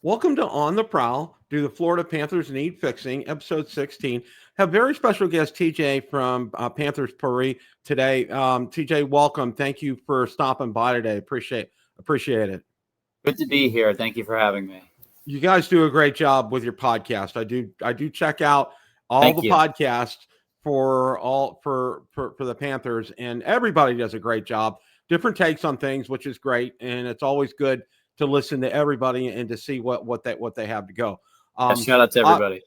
Welcome to On The Prowl. Do the Florida Panthers Need Fixing, episode 16. Have very special guest TJ from Panther Pourri today. TJ, welcome. Thank you for stopping by today. Appreciate it. Good to be here. Thank you for having me. You guys do a great job with your podcast. I do check out all the podcasts for the Panthers, and everybody does a great job. Different takes on things, which is great, and it's always good to listen to everybody and to see what they have to go. Shout out to everybody.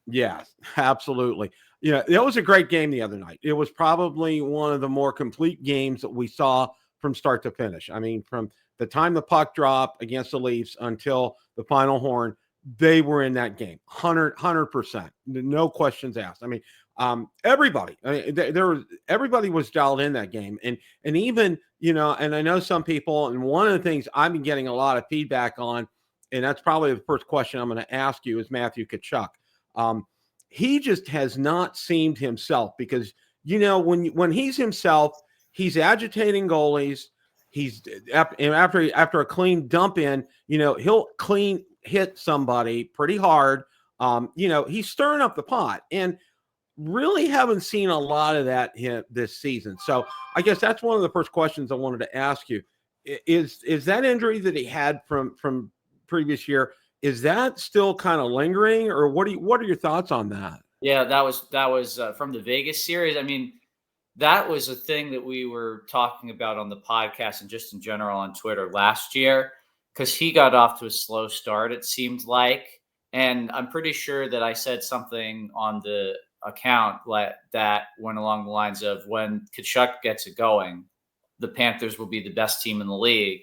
Yeah, absolutely. Yeah, it was a great game the other night. It was probably one of the more complete games that we saw from start to finish. I mean, from the time the puck dropped against the Leafs until the final horn, they were in that game 100%. No questions asked. I mean, everybody. Everybody was dialed in that game, and even and I know some people. And one of the things I've been getting a lot of feedback on, and that's probably the first question I'm going to ask you, is Matthew Tkachuk. He just has not seemed himself because when he's himself, he's agitating goalies. He's after a clean dump in, he'll clean hit somebody pretty hard. He's stirring up the pot, and really haven't seen a lot of that this season. So I guess that's one of the first questions I wanted to ask you. Is that injury that he had from previous year, is that still kind of lingering, or what are your thoughts on that? Yeah, that was from the Vegas series. I mean, that was a thing that we were talking about on the podcast and just in general on Twitter last year, because he got off to a slow start, it seemed like. And I'm pretty sure that I said something on the account that went along the lines of, when Tkachuk gets it going, the Panthers will be the best team in the league.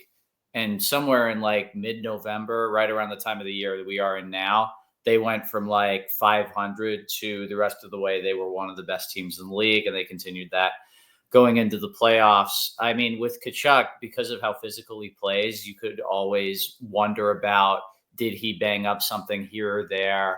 And somewhere in like mid-November, right around the time of the year that we are in now, they went from like 500 to the rest of the way they were one of the best teams in the league, and they continued that going into the playoffs. I mean, with Tkachuk, because of how physical he plays, you could always wonder about, did he bang up something here or there?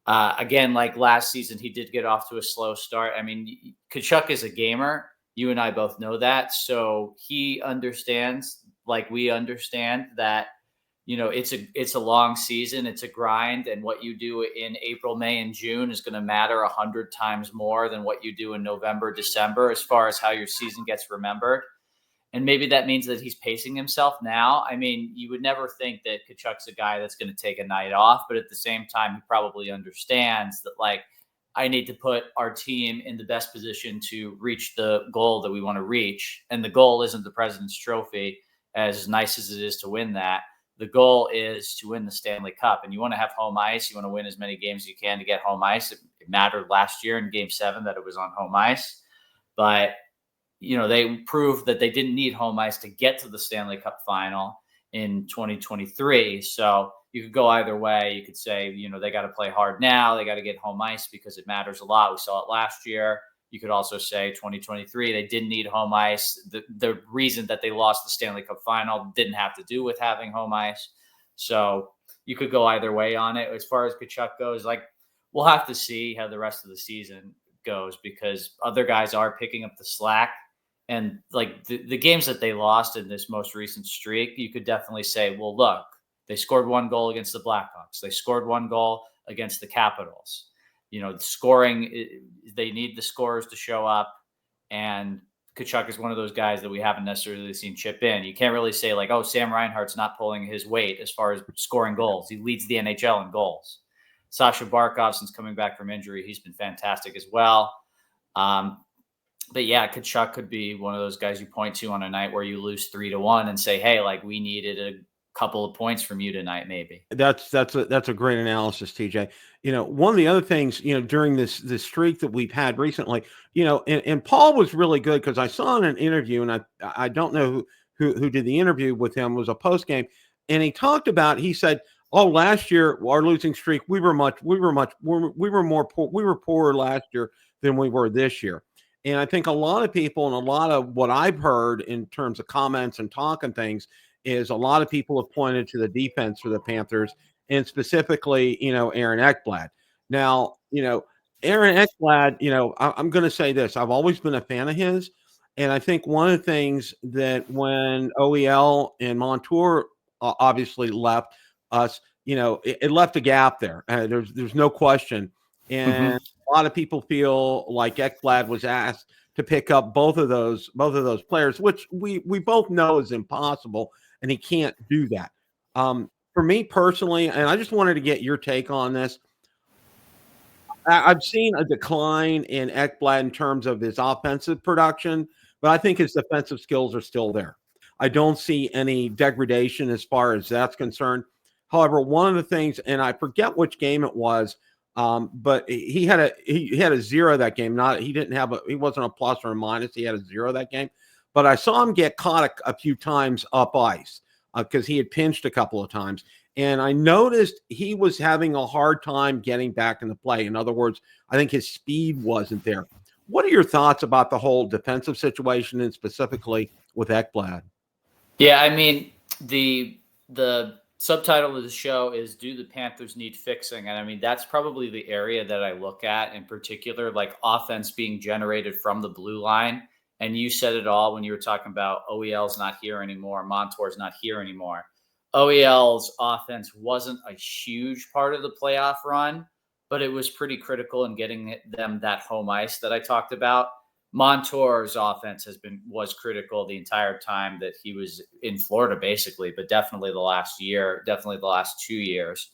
Again, like last season, he did get off to a slow start. I mean, Tkachuk is a gamer. You and I both know that. So he understands, like we understand, that, it's a long season. It's a grind. And what you do in April, May, and June is going to matter 100 times more than what you do in November, December, as far as how your season gets remembered. And maybe that means that he's pacing himself now. I mean, you would never think that Tkachuk's a guy that's going to take a night off, but at the same time, he probably understands that, like, I need to put our team in the best position to reach the goal that we want to reach. And the goal isn't the President's Trophy, as nice as it is to win that. The goal is to win the Stanley Cup. And you want to have home ice. You want to win as many games as you can to get home ice. It mattered last year in Game 7 that it was on home ice. But they proved that they didn't need home ice to get to the Stanley Cup final in 2023. So you could go either way. You could say, they got to play hard now. They got to get home ice because it matters a lot. We saw it last year. You could also say 2023, they didn't need home ice. The reason that they lost the Stanley Cup final didn't have to do with having home ice. So you could go either way on it. As far as Tkachuk goes, like, we'll have to see how the rest of the season goes, because other guys are picking up the slack. And like the games that they lost in this most recent streak, you could definitely say, well, look, they scored one goal against the Blackhawks. They scored one goal against the Capitals. Scoring, they need the scorers to show up. And Tkachuk is one of those guys that we haven't necessarily seen chip in. You can't really say like, oh, Sam Reinhart's not pulling his weight as far as scoring goals. He leads the NHL in goals. Sasha Barkov, since coming back from injury, he's been fantastic as well. But yeah, Tkachuk could be one of those guys you point to on a night where you lose 3-1 and say, hey, like, we needed a couple of points from you tonight, maybe. That's a great analysis, TJ. One of the other things, during this streak that we've had recently, and Paul was really good, because I saw in an interview, and I don't know who did the interview with him, was a post game, and he talked about, he said, oh, last year our losing streak, we were poorer last year than we were this year. And I think a lot of people, and a lot of what I've heard in terms of comments and talk and things, is a lot of people have pointed to the defense for the Panthers, and specifically, Aaron Ekblad. Now, Aaron Ekblad, I'm going to say this. I've always been a fan of his. And I think one of the things that when OEL and Montour obviously left us, it left a gap there. There's no question. And a lot of people feel like Ekblad was asked to pick up both of those players, which we both know is impossible, and he can't do that. For me personally, and I just wanted to get your take on this. I've seen a decline in Ekblad in terms of his offensive production, but I think his defensive skills are still there. I don't see any degradation as far as that's concerned. However, one of the things, and I forget which game it was, but he had a 0 that game. He wasn't a plus or a minus. He had a 0 that game. But I saw him get caught a few times up ice because he had pinched a couple of times. And I noticed he was having a hard time getting back in the play. In other words, I think his speed wasn't there. What are your thoughts about the whole defensive situation and specifically with Ekblad? Yeah, I mean, the subtitle of the show is "Do the Panthers Need Fixing?" And I mean, that's probably the area that I look at in particular, like offense being generated from the blue line. And you said it all when you were talking about OEL's not here anymore, Montour's not here anymore. OEL's offense wasn't a huge part of the playoff run, but it was pretty critical in getting them that home ice that I talked about. Montour's offense was critical the entire time that he was in Florida, basically, but definitely the last year, definitely the last 2 years.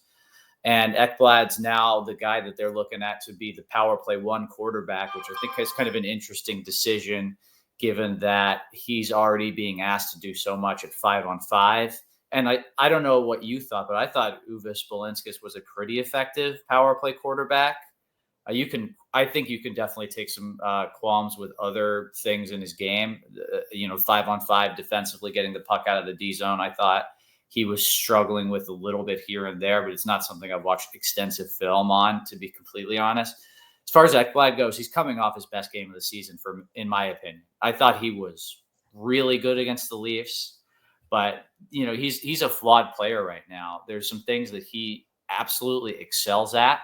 And Ekblad's now the guy that they're looking at to be the power play 1 quarterback, which I think is kind of an interesting decision, given that he's already being asked to do so much at 5-on-5. And I don't know what you thought, but I thought Uwe Spolinskis was a pretty effective power play quarterback. I think you can definitely take some qualms with other things in his game. 5-on-5 defensively, getting the puck out of the D zone. I thought he was struggling with a little bit here and there, but it's not something I've watched extensive film on, to be completely honest. As far as Ekblad goes, he's coming off his best game of the season, in my opinion. I thought he was really good against the Leafs, but he's a flawed player right now. There's some things that he absolutely excels at,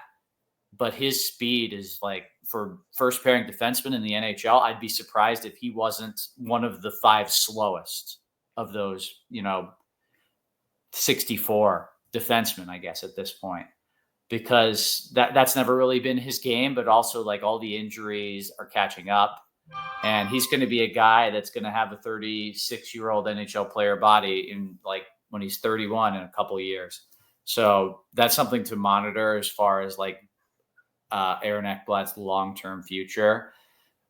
but his speed is like, for first pairing defenseman in the NHL, I'd be surprised if he wasn't one of the 5 slowest of those, 64 defensemen, I guess, at this point, because that's never really been his game, but also like all the injuries are catching up, and he's going to be a guy that's going to have a 36-year-old NHL player body in like when he's 31 in a couple of years. So that's something to monitor as far as like Aaron Ekblad's long-term future.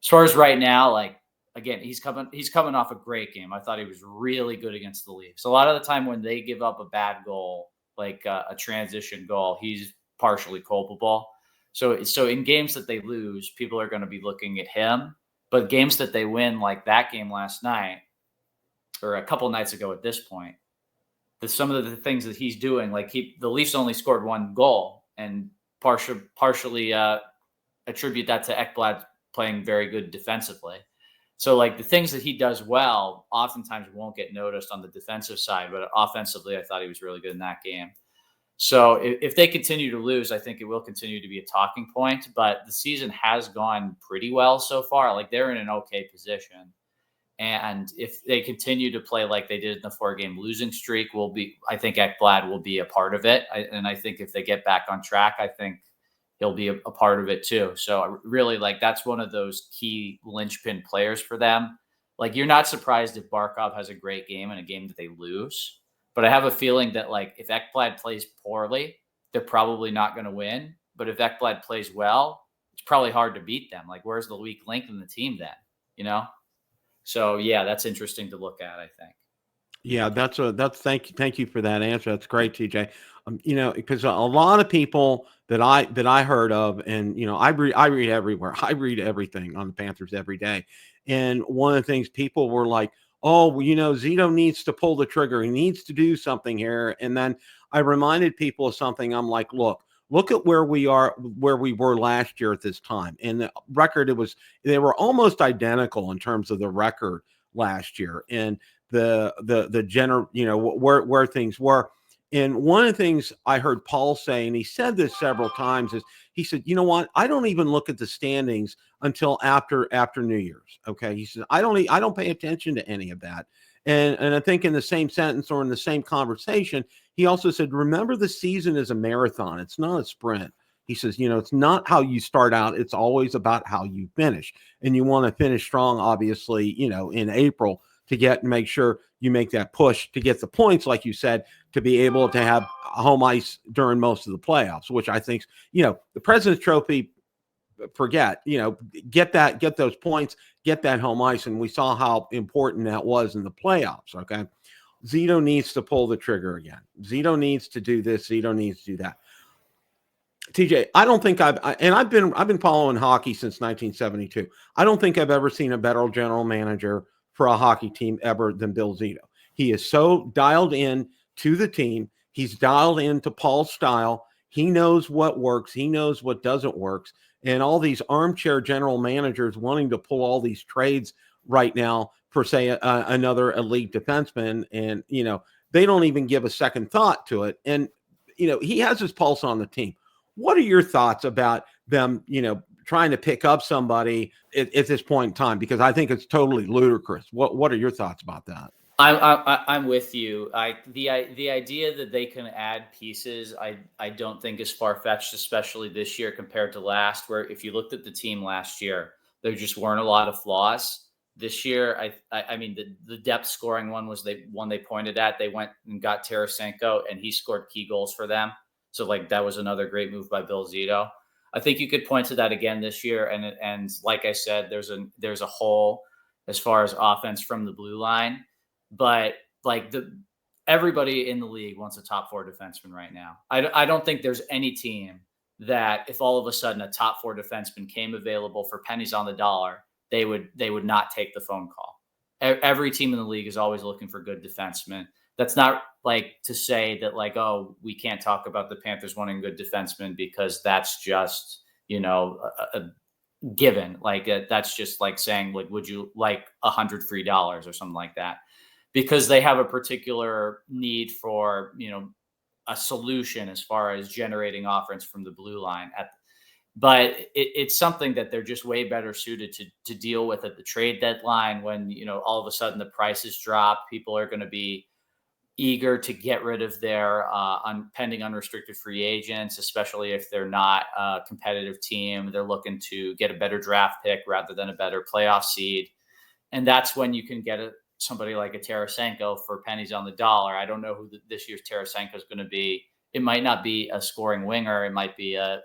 As far as right now, like, again, he's coming off a great game. I thought he was really good against the Leafs. A lot of the time when they give up a bad goal, like a transition goal, he's partially culpable. So in games that they lose, people are going to be looking at him. But games that they win, like that game last night, or a couple nights ago at this point, some of the things that he's doing, like the Leafs only scored 1 goal, and partially attribute that to Ekblad playing very good defensively. So like the things that he does well oftentimes won't get noticed on the defensive side, but offensively, I thought he was really good in that game. So if they continue to lose, I think it will continue to be a talking point, but the season has gone pretty well so far. Like they're in an okay position. And if they continue to play like they did in the 4-game losing streak, I think Ekblad will be a part of it. And I think if they get back on track, I think he'll be a part of it too. So really, like, that's one of those key linchpin players for them. Like, you're not surprised if Barkov has a great game in a game that they lose. But I have a feeling that, like, if Ekblad plays poorly, they're probably not going to win. But if Ekblad plays well, it's probably hard to beat them. Like, where's the weak link in the team then? So yeah, that's interesting to look at, I think. Yeah, thank you for that answer. That's great, TJ. Because a lot of people that I heard of, and I read everywhere. I read everything on the Panthers every day. And one of the things people were like, oh, well, Zito needs to pull the trigger. He needs to do something here. And then I reminded people of something. I'm like, look at where we were last year at this time. And the record, they were almost identical in terms of the record last year and the general, where things were. And one of the things I heard Paul say, and he said this several times, is he said, you know what? I don't even look at the standings until after New Year's. Okay. He said, I don't pay attention to any of that. And I think in the same sentence or in the same conversation, he also said, remember, the season is a marathon. It's not a sprint. He says, it's not how you start out. It's always about how you finish. And you want to finish strong, obviously, in April to make sure you make that push to get the points, like you said, to be able to have home ice during most of the playoffs, which I think, the President's Trophy, forget, get those points, get that home ice. And we saw how important that was in the playoffs. Okay. Zito needs to pull the trigger again. Zito needs to do this. Zito needs to do that. TJ, I don't think I've been following hockey since 1972. I don't think I've ever seen a better general manager for a hockey team ever than Bill Zito. He is so dialed in to the team. He's dialed into Paul's style. He knows what works. He knows what doesn't work. And all these armchair general managers wanting to pull all these trades right now for, say, another elite defenseman, and, they don't even give a second thought to it. And, he has his pulse on the team. What are your thoughts about them, trying to pick up somebody at this point in time? Because I think it's totally ludicrous. What are your thoughts about that? I'm with you. The idea that they can add pieces, I don't think is far-fetched, especially this year compared to last, where if you looked at the team last year, there just weren't a lot of flaws. This year, I mean, the depth scoring one was one they pointed at. They went and got Tarasenko, and he scored key goals for them. So that was another great move by Bill Zito. I think you could point to that again this year. And like I said, there's a hole as far as offense from the blue line, but everybody in the league wants a top four defenseman right now. I don't think there's any team that if all of a sudden a top four defenseman came available for pennies on the dollar, they would not take the phone call. Every team in the league is always looking for good defensemen. That's not to say that oh, we can't talk about the Panthers wanting good defensemen because that's just, a given. That's just saying, would you like $100 free or something like that? Because they have a particular need for, a solution as far as generating offense from the blue line. But it's something that they're just way better suited to deal with at the trade deadline when, all of a sudden the prices drop. People are going to be eager to get rid of their pending unrestricted free agents, especially if they're not a competitive team. They're looking to get a better draft pick rather than a better playoff seed. And that's when you can get somebody like a Tarasenko for pennies on the dollar. I don't know who this year's Tarasenko is going to be. It might not be a scoring winger. It might be a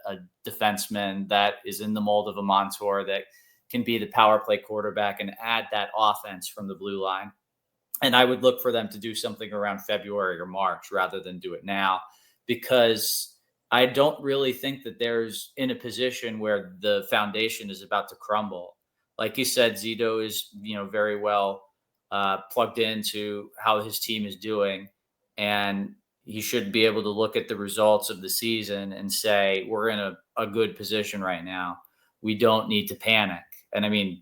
defenseman that is in the mold of a Montour that can be the power play quarterback and add that offense from the blue line. And I would look for them to do something around February or March rather than do it now, because I don't really think that there's in a position where the foundation is about to crumble. Like you said, Zito is, very well plugged into how his team is doing. And he should be able to look at the results of the season and say, we're in a good position right now. We don't need to panic. And I mean,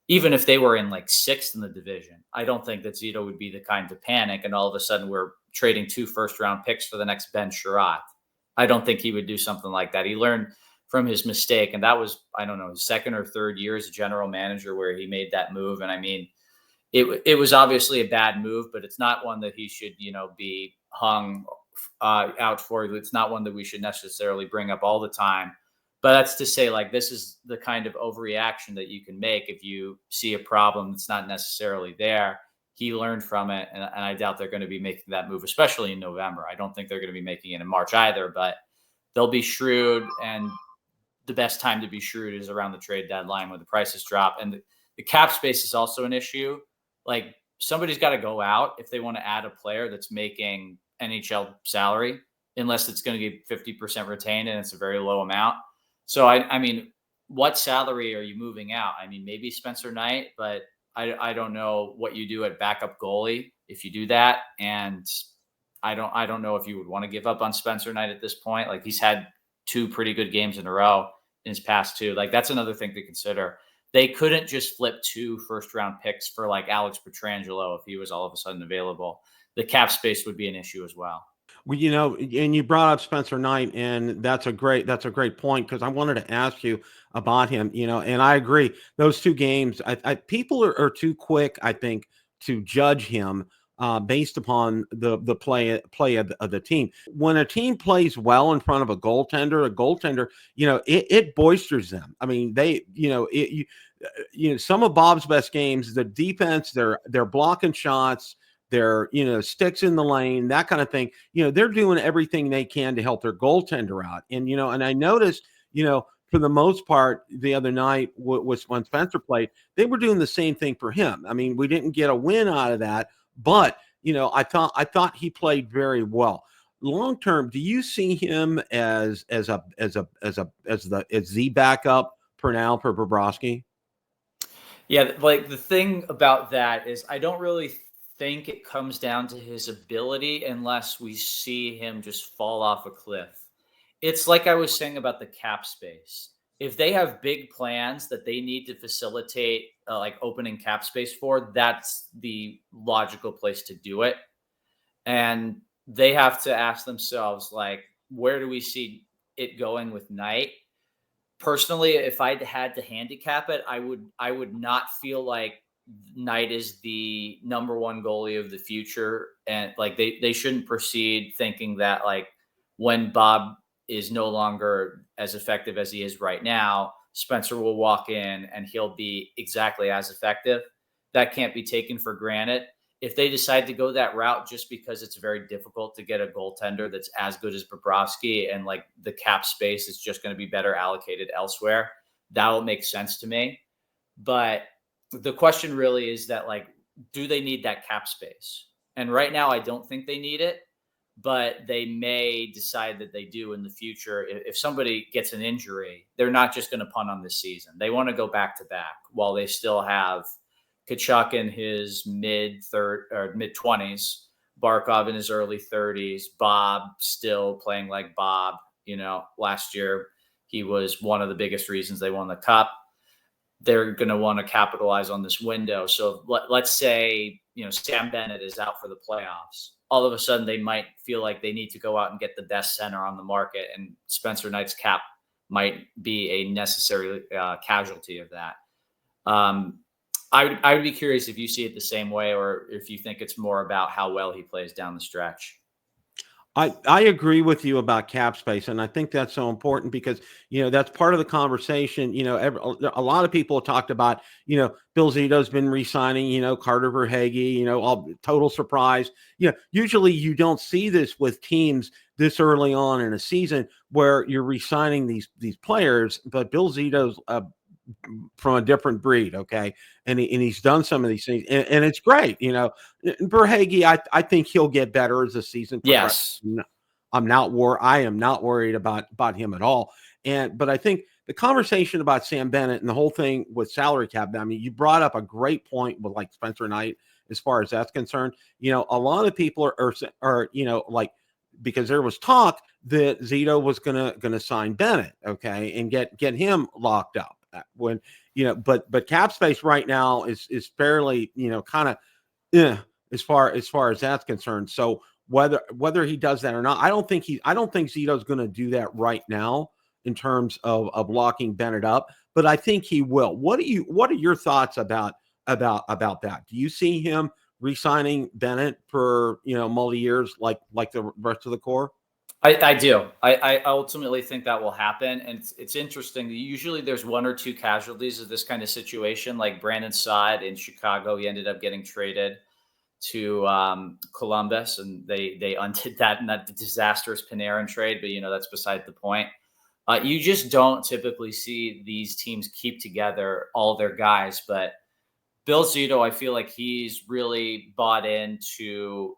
even if they were in sixth in the division, I don't think that Zito would be the kind to panic. And all of a sudden we're trading 2 first-round picks for the next Ben Sherratt. I don't think he would do something like that. He learned from his mistake. And that was, I don't know, his second or third year as a general manager where he made that move. And I mean, it was obviously a bad move, but it's not one that he should, be hung out for. It's not one that we should necessarily bring up all the time. But that's to say, this is the kind of overreaction that you can make if you see a problem that's not necessarily there. He learned from it, and I doubt they're going to be making that move, especially in November. I don't think they're going to be making it in March either, but they'll be shrewd, and the best time to be shrewd is around the trade deadline when the prices drop. And the cap space is also an issue. Somebody's got to go out if they want to add a player that's making NHL salary, unless it's going to get 50% retained and it's a very low amount. So, I mean, what salary are you moving out? I mean, maybe Spencer Knight, but I don't know what you do at backup goalie if you do that. And I don't know if you would want to give up on Spencer Knight at this point. He's had 2 pretty good games in a row in his past 2. That's another thing to consider. They couldn't just flip 2 first-round picks for Alex Pietrangelo if he was all of a sudden available. The cap space would be an issue as well. Well, and you brought up Spencer Knight, and that's a great point, because I wanted to ask you about him, and I agree. Those 2 games, people are too quick, I think, to judge him based upon the play of the team. When a team plays well in front of a goaltender, it boisters them. I mean, some of Bob's best games, the defense, they're blocking shots, they're sticks in the lane, that kind of thing. They're doing everything they can to help their goaltender out. And and I noticed, for the most part, the other night was when Spencer played, they were doing the same thing for him. I mean, we didn't get a win out of that, but I thought he played very well. Long term, do you see him as the backup for now for Bobrovsky? Yeah, like the thing about that is I don't really think it comes down to his ability unless we see him just fall off a cliff. It's like I was saying about the cap space. If they have big plans that they need to facilitate, like opening cap space for, that's the logical place to do it. And they have to ask themselves, like, where do we see it going with Knight? Personally, if I had to handicap it, I would not feel like Knight is the number one goalie of the future. And like they shouldn't proceed thinking that like when Bob is no longer as effective as he is right now, Spencer will walk in and he'll be exactly as effective. That can't be taken for granted. If they decide to go that route just because it's very difficult to get a goaltender that's as good as Bobrovsky and like the cap space is just going to be better allocated elsewhere, that'll make sense to me. But the question really is that like, do they need that cap space? And right now, I don't think they need it, but they may decide that they do in the future. If somebody gets an injury, they're not just going to punt on this season. They want to go back to back while they still have Tkachuk in his mid-20s, Barkov in his early 30s, Bob still playing like Bob. Last year he was one of the biggest reasons they won the cup. They're going to want to capitalize on this window. So let's say, Sam Bennett is out for the playoffs. All of a sudden they might feel like they need to go out and get the best center on the market, and Spencer Knight's cap might be a necessary casualty of that. I would be curious if you see it the same way, or if you think it's more about how well he plays down the stretch. I agree with you about cap space, and I think that's so important because that's part of the conversation. A lot of people talked about Bill Zito's been re-signing Carter Verhaeghe, all total surprise. Usually you don't see this with teams this early on in a season where you're re-signing these players, but Bill Zito's from a different breed, okay, and he's done some of these things, and it's great. Verhaeghe, I think he'll get better as the season progresses. Yes, I am not worried about him at all. But I think the conversation about Sam Bennett and the whole thing with salary cap, I mean, you brought up a great point with like Spencer Knight as far as that's concerned. A lot of people are like, because there was talk that Zito was gonna sign Bennett, okay, and get him locked up. When but cap space right now is fairly kind of as far as that's concerned. So whether he does that or not, I don't think Zito's going to do that right now in terms of locking Bennett up, but I think he will. What are your thoughts about that? Do you see him re-signing Bennett for multi years like the rest of the core? I do. I ultimately think that will happen. And it's interesting. Usually there's one or two casualties of this kind of situation, like Brandon Saad in Chicago. He ended up getting traded to Columbus, and they undid that in that disastrous Panarin trade. But, that's beside the point. You just don't typically see these teams keep together all their guys. But Bill Zito, I feel like he's really bought into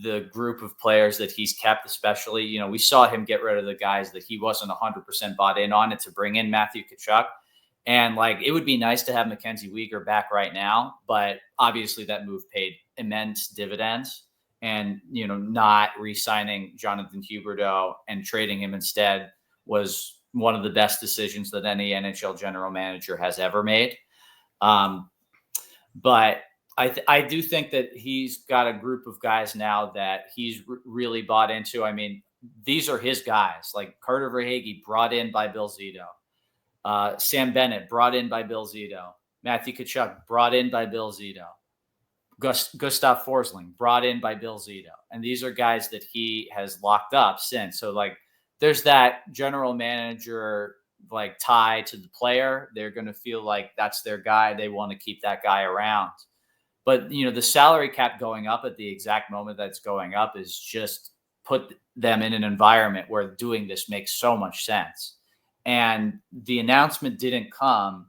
the group of players that he's kept, especially, we saw him get rid of the guys that he wasn't 100% bought in on, and to bring in Matthew Tkachuk. And like, it would be nice to have Mackenzie Weegar back right now, but obviously that move paid immense dividends, and, not re-signing Jonathan Huberdeau and trading him instead was one of the best decisions that any NHL general manager has ever made. But I do think that he's got a group of guys now that he's really bought into. I mean, these are his guys, like Carter Verhaeghe, brought in by Bill Zito. Sam Bennett, brought in by Bill Zito. Matthew Tkachuk, brought in by Bill Zito. Gustav Forsling, brought in by Bill Zito. And these are guys that he has locked up since. So like there's that general manager like tie to the player. They're going to feel like that's their guy. They want to keep that guy around. But, the salary cap going up at the exact moment that's going up is just put them in an environment where doing this makes so much sense. And the announcement didn't come,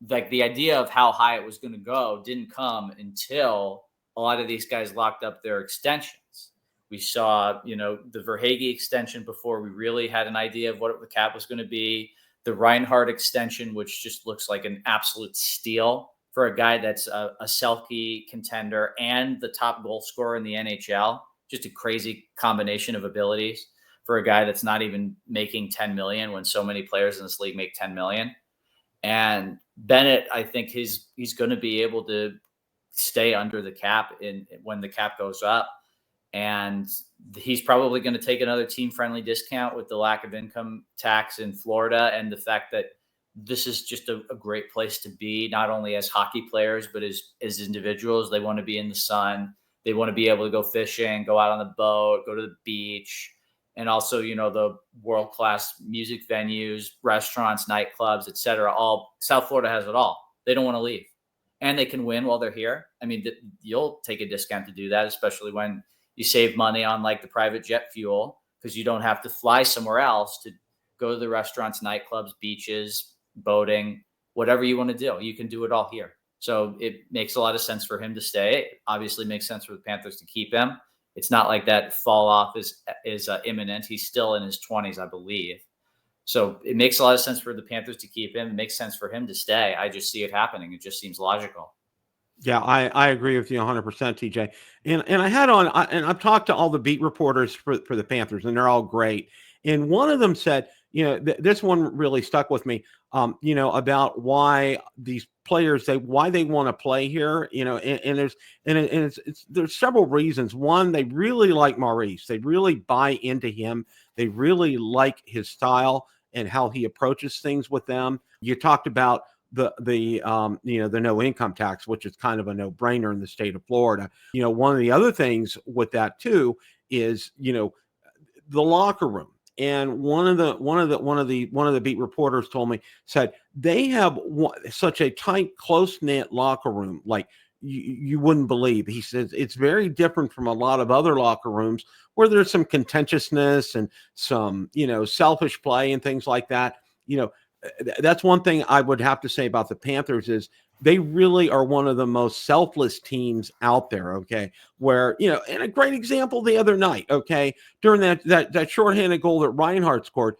like the idea of how high it was going to go didn't come until a lot of these guys locked up their extensions. We saw, the Verhaeghe extension before we really had an idea of what the cap was going to be. The Reinhart extension, which just looks like an absolute steal for a guy that's a Selke contender and the top goal scorer in the NHL. Just a crazy combination of abilities for a guy that's not even making 10 million when so many players in this league make 10 million. And Bennett, I think he's going to be able to stay under the cap when the cap goes up. And he's probably going to take another team-friendly discount with the lack of income tax in Florida and the fact that this is just a great place to be, not only as hockey players, but as individuals. They want to be in the sun. They want to be able to go fishing, go out on the boat, go to the beach. And also, the world-class music venues, restaurants, nightclubs, et cetera. South Florida has it all. They don't want to leave. And they can win while they're here. I mean, you'll take a discount to do that, especially when you save money on like the private jet fuel, because you don't have to fly somewhere else to go to the restaurants, nightclubs, beaches, boating, whatever you want to do. You can do it all here. So it makes a lot of sense for him to stay. It obviously makes sense for the Panthers to keep him. It's not like that fall off is imminent. He's still in his 20s, I believe. So it makes a lot of sense for the Panthers to keep him. It makes sense for him to stay. I just see it happening. It just seems logical. Yeah, I agree with you 100%, TJ. And I had on, and I've talked to all the beat reporters for the Panthers, and they're all great. And one of them said, this one really stuck with me, about why these players, why they want to play here, and there's several reasons. One, they really like Maurice. They really buy into him. They really like his style and how he approaches things with them. You talked about the no income tax, which is kind of a no-brainer in the state of Florida. One of the other things with that too is, the locker room. And one of the beat reporters said they have such a tight, close-knit locker room, like you wouldn't believe. He says it's very different from a lot of other locker rooms where there's some contentiousness and some, selfish play and things like that. That's one thing I would have to say about the Panthers is they really are one of the most selfless teams out there. Okay. Where, and a great example the other night, okay, during that shorthanded goal that Reinhart scored,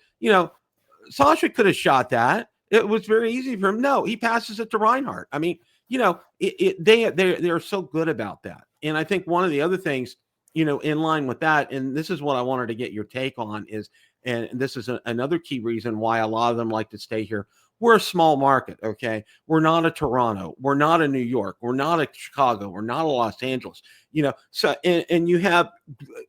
Sasha could have shot that. It was very easy for him. No, he passes it to Reinhart. I mean, they're so good about that. And I think one of the other things, in line with that, and this is what I wanted to get your take on is, and this is another key reason why a lot of them like to stay here. We're a small market, okay? We're not a Toronto. We're not a New York. We're not a Chicago. We're not a Los Angeles. So and you have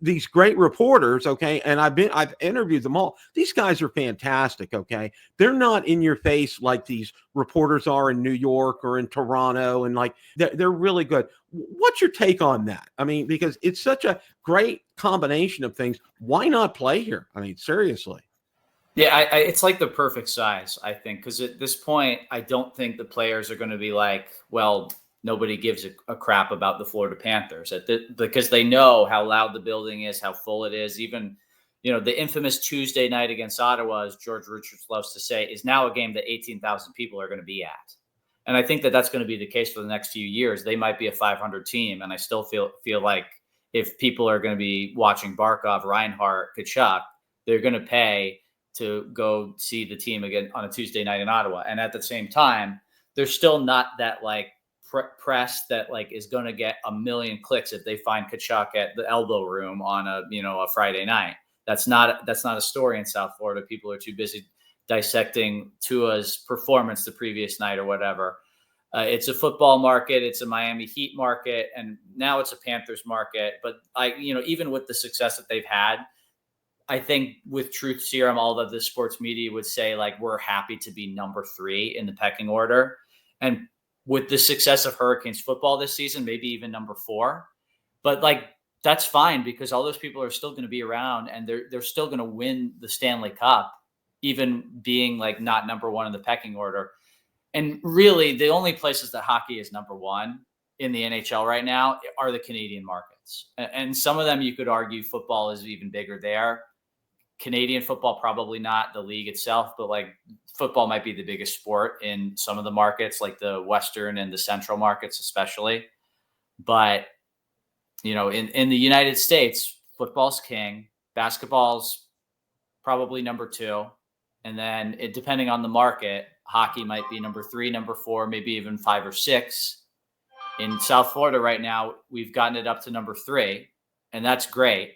these great reporters, okay? And I've interviewed them all. These guys are fantastic, okay? They're not in your face like these reporters are in New York or in Toronto, and like they're really good. What's your take on that? I mean, because it's such a great combination of things. Why not play here? I mean, seriously. Yeah, it's like the perfect size, I think, because at this point, I don't think the players are going to be like, well, nobody gives a crap about the Florida Panthers because they know how loud the building is, how full it is. Even, the infamous Tuesday night against Ottawa, as George Richards loves to say, is now a game that 18,000 people are going to be at. And I think that that's going to be the case for the next few years. They might be a 500 team, and I still feel like if people are going to be watching Barkov, Reinhart, Tkachuk, they're going to pay to go see the team again on a Tuesday night in Ottawa. And at the same time, there's still not that like press that like is going to get a million clicks if they find Tkachuk at the Elbow Room on a Friday night. That's not a story in South Florida. People are too busy dissecting Tua's performance the previous night or whatever. It's a football market. It's a Miami Heat market. And now it's a Panthers market. But even with the success that they've had, I think with truth serum, all of the sports media would say, like, we're happy to be number 3 in the pecking order. And with the success of Hurricanes football this season, maybe even number 4. But like, that's fine because all those people are still going to be around and they're still going to win the Stanley Cup, even being like not number 1 in the pecking order. And really, the only places that hockey is number 1 in the NHL right now are the Canadian markets. And some of them you could argue football is even bigger there. Canadian football, probably not the league itself, but like football might be the biggest sport in some of the markets, like the Western and the Central markets, especially. But, you know, in the United States, football's king, basketball's probably number 2. And then depending on the market, hockey might be number 3, number 4, maybe even 5 or 6. In South Florida right now, we've gotten it up to number 3, and that's great.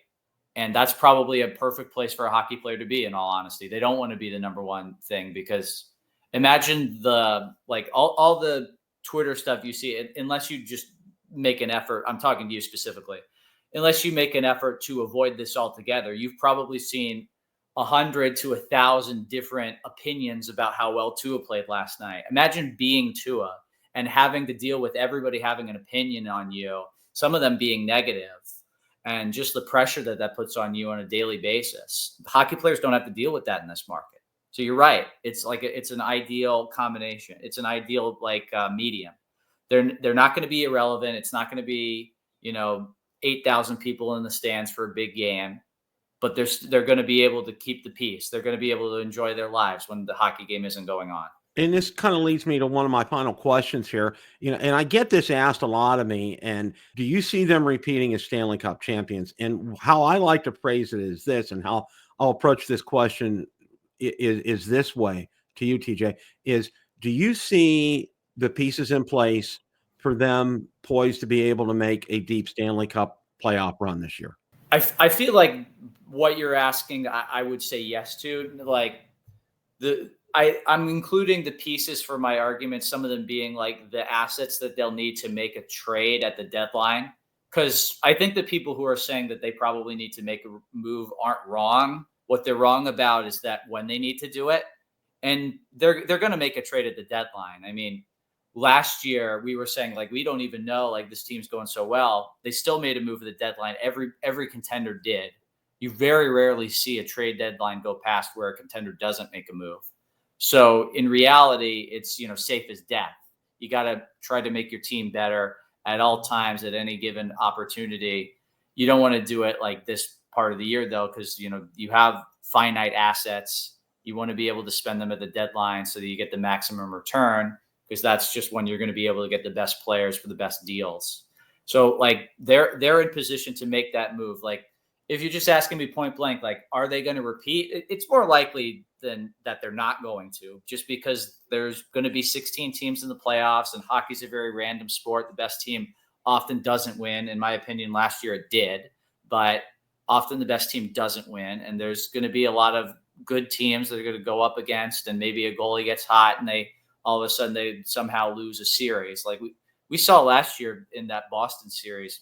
And that's probably a perfect place for a hockey player to be, in all honesty. They don't want to be the number 1 thing because imagine all the Twitter stuff you see, unless you just make an effort. I'm talking to you specifically. Unless you make an effort to avoid this altogether, you've probably seen 100 to 1,000 different opinions about how well Tua played last night. Imagine being Tua and having to deal with everybody having an opinion on you, some of them being negative. And just the pressure that puts on you on a daily basis. Hockey players don't have to deal with that in this market. So you're right. It's like it's an ideal combination. It's an ideal medium. They're not going to be irrelevant. It's not going to be 8,000 people in the stands for a big game, but they're going to be able to keep the peace. They're going to be able to enjoy their lives when the hockey game isn't going on. And this kind of leads me to one of my final questions here. And I get this asked a lot of me. And do you see them repeating as Stanley Cup champions? And how I like to phrase it is this, and how I'll approach this question is this way to you, TJ, is do you see the pieces in place for them poised to be able to make a deep Stanley Cup playoff run this year? I feel like what you're asking, I would say yes to. Like I'm including the pieces for my argument, some of them being like the assets that they'll need to make a trade at the deadline. Because I think the people who are saying that they probably need to make a move aren't wrong. What they're wrong about is that when they need to do it, and they're going to make a trade at the deadline. I mean, last year we were saying like, we don't even know, like this team's going so well. They still made a move at the deadline. Every contender did. You very rarely see a trade deadline go past where a contender doesn't make a move. So in reality, it's, safe as death. You got to try to make your team better at all times at any given opportunity. You don't want to do it like this part of the year though, because, you have finite assets. You want to be able to spend them at the deadline so that you get the maximum return, because that's just when you're going to be able to get the best players for the best deals. So like they're in position to make that move. Like if you're just asking me point blank, like, are they going to repeat? It's more likely than that they're not going to, just because there's going to be 16 teams in the playoffs and hockey's a very random sport. The best team often doesn't win. In my opinion, last year it did, but often the best team doesn't win. And there's going to be a lot of good teams that are going to go up against, and maybe a goalie gets hot and all of a sudden they somehow lose a series. Like we saw last year in that Boston series.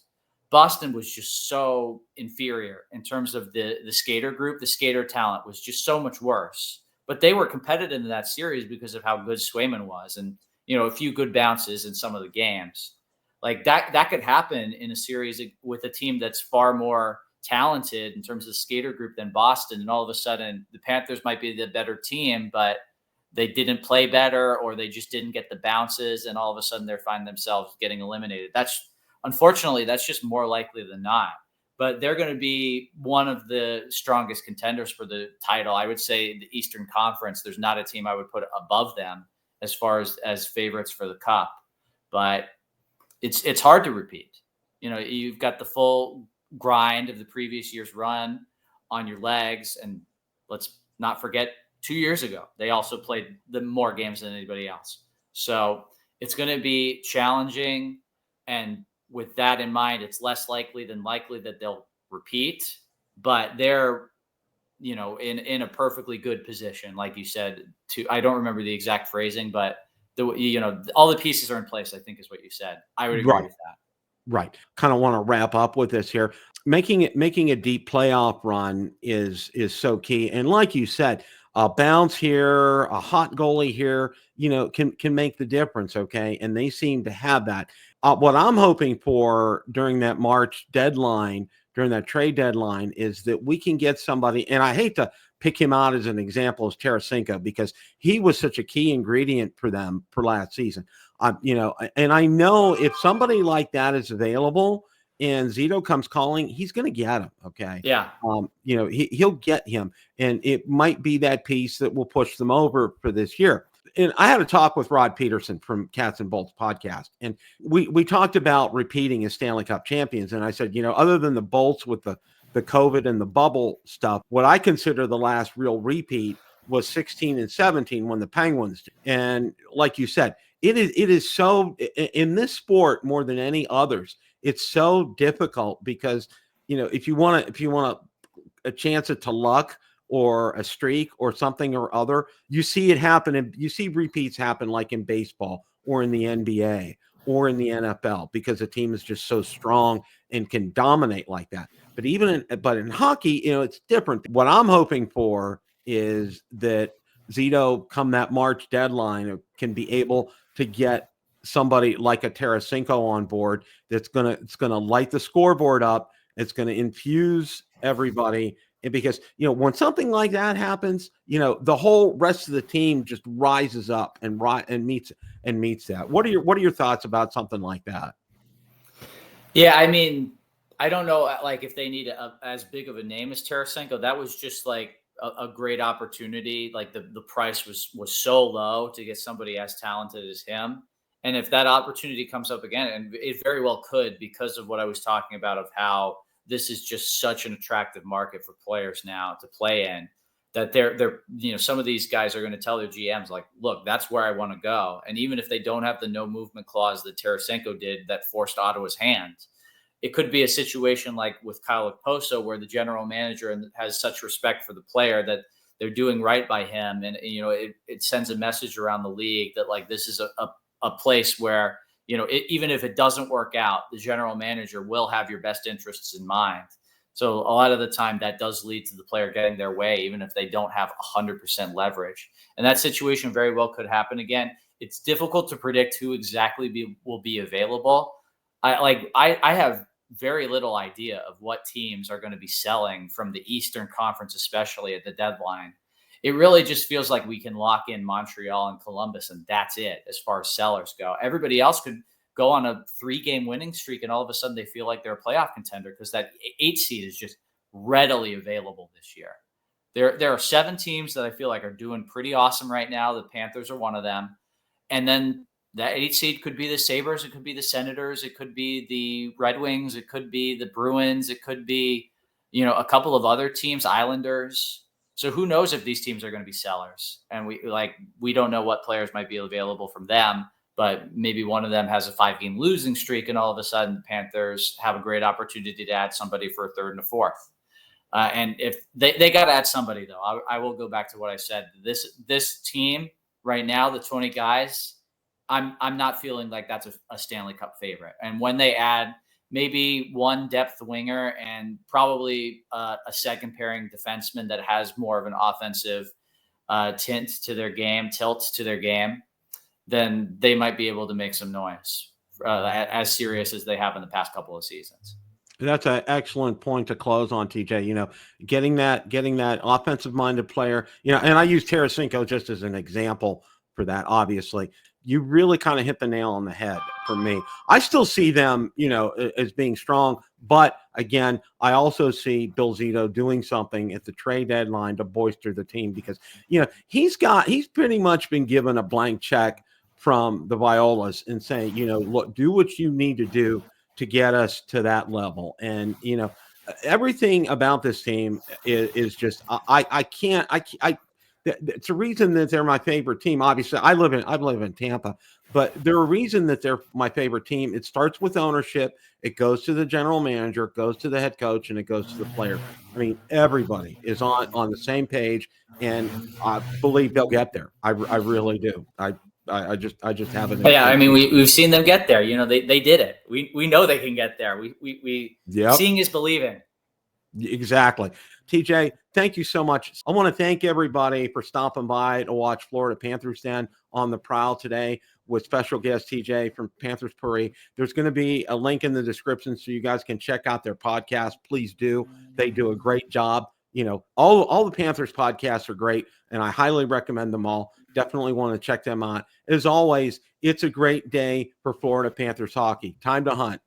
Boston was just so inferior in terms of the skater group. The skater talent was just so much worse, but they were competitive in that series because of how good Swayman was. And, a few good bounces in some of the games like that could happen in a series with a team that's far more talented in terms of the skater group than Boston. And all of a sudden the Panthers might be the better team, but they didn't play better, or they just didn't get the bounces. And all of a sudden they find themselves getting eliminated. Unfortunately, that's just more likely than not. But they're going to be one of the strongest contenders for the title. I would say the Eastern Conference, there's not a team I would put above them as far as favorites for the Cup. But it's hard to repeat. You've got the full grind of the previous year's run on your legs. And let's not forget 2 years ago, they also played the more games than anybody else. So it's going to be challenging. And with that in mind, it's less likely than likely that they'll repeat, but they're, in a perfectly good position. Like you said, I don't remember the exact phrasing, but all the pieces are in place, I think is what you said. I would agree with that. Right. Kind of want to wrap up with this here. Making a deep playoff run is so key. And like you said, a bounce here, a hot goalie here, can make the difference. Okay. And they seem to have that. What I'm hoping for during that March deadline, during that trade deadline, is that we can get somebody, and I hate to pick him out as an example as Tarasenko, because he was such a key ingredient for them for last season. And I know if somebody like that is available and Zito comes calling, he's going to get him. Okay. Yeah. He'll get him, and it might be that piece that will push them over for this year. And I had a talk with Rod Peterson from Cats and Bolts podcast, and we talked about repeating as Stanley Cup champions. And I said, other than the Bolts with the COVID and the bubble stuff, what I consider the last real repeat was 16 and 17 when the Penguins did. And like you said, it is so, in this sport more than any others, it's so difficult because, if you want a chance at luck or a streak or something or other, you see it happen, and you see repeats happen like in baseball or in the NBA or in the NFL, because the team is just so strong and can dominate like that. But in hockey, it's different. What I'm hoping for is that Zito, come that March deadline, can be able to get somebody like a Tarasenko on board it's gonna light the scoreboard up. It's gonna infuse everybody. And because, when something like that happens, the whole rest of the team just rises up and meets that. What are your thoughts about something like that? Yeah, I mean, I don't know, like, if they need as big of a name as Tarasenko. That was just like a great opportunity. Like the price was so low to get somebody as talented as him. And if that opportunity comes up again, and it very well could, because of what I was talking about, of how this is just such an attractive market for players now to play in, that they're some of these guys are going to tell their GMs, like, look, that's where I want to go. And even if they don't have the no movement clause that Tarasenko did that forced Ottawa's hand, it could be a situation like with Kyle Okposo, where the general manager has such respect for the player that they're doing right by him. And, it sends a message around the league that, like, this is a place where, even if it doesn't work out, the general manager will have your best interests in mind. So a lot of the time that does lead to the player getting their way, even if they don't have 100% leverage. And that situation very well could happen again. It's difficult to predict who exactly will be available. I have very little idea of what teams are going to be selling from the Eastern Conference, especially at the deadline. It really just feels like we can lock in Montreal and Columbus, and that's it as far as sellers go. Everybody else could go on a 3-game winning streak, and all of a sudden they feel like they're a playoff contender because that 8 seed is just readily available this year. There are 7 teams that I feel like are doing pretty awesome right now. The Panthers are one of them. And then that 8 seed could be the Sabres. It could be the Senators. It could be the Red Wings. It could be the Bruins. It could be, a couple of other teams, Islanders. So who knows if these teams are going to be sellers? And we don't know what players might be available from them, but maybe one of them has a 5-game losing streak, and all of a sudden the Panthers have a great opportunity to add somebody for a 3rd and a 4th. And if they got to add somebody, though, I will go back to what I said. This team right now, the 20 guys, I'm not feeling like that's a Stanley Cup favorite. And when they add maybe one depth winger and probably a second pairing defenseman that has more of an offensive tilt to their game, then they might be able to make some noise, as serious as they have in the past couple of seasons. That's an excellent point to close on, TJ. Getting that offensive minded player, and I use Tarasenko just as an example for that. Obviously, you really kind of hit the nail on the head for me. I still see them, as being strong, but again, I also see Bill Zito doing something at the trade deadline to bolster the team, because he's pretty much been given a blank check from the Violas and saying, look, do what you need to do to get us to that level. And everything about this team is just it's a reason that they're my favorite team. Obviously, I live in Tampa, but they're a reason that they're my favorite team. It starts with ownership. It goes to the general manager, it goes to the head coach, and it goes to the player. I mean, everybody is on the same page, and I believe they'll get there. I really do. I just haven't. Yeah, I mean, we've seen them get there. They did it. We know they can get there. We seeing is believing. Exactly. TJ, thank you so much. I want to thank everybody for stopping by to watch Florida Panthers Den on the Prowl today with special guest TJ from Panther Pourri. There's going to be a link in the description so you guys can check out their podcast. Please do. They do a great job. You know, all the Panthers podcasts are great, and I highly recommend them all. Definitely want to check them out. As always, it's a great day for Florida Panthers hockey. Time to hunt.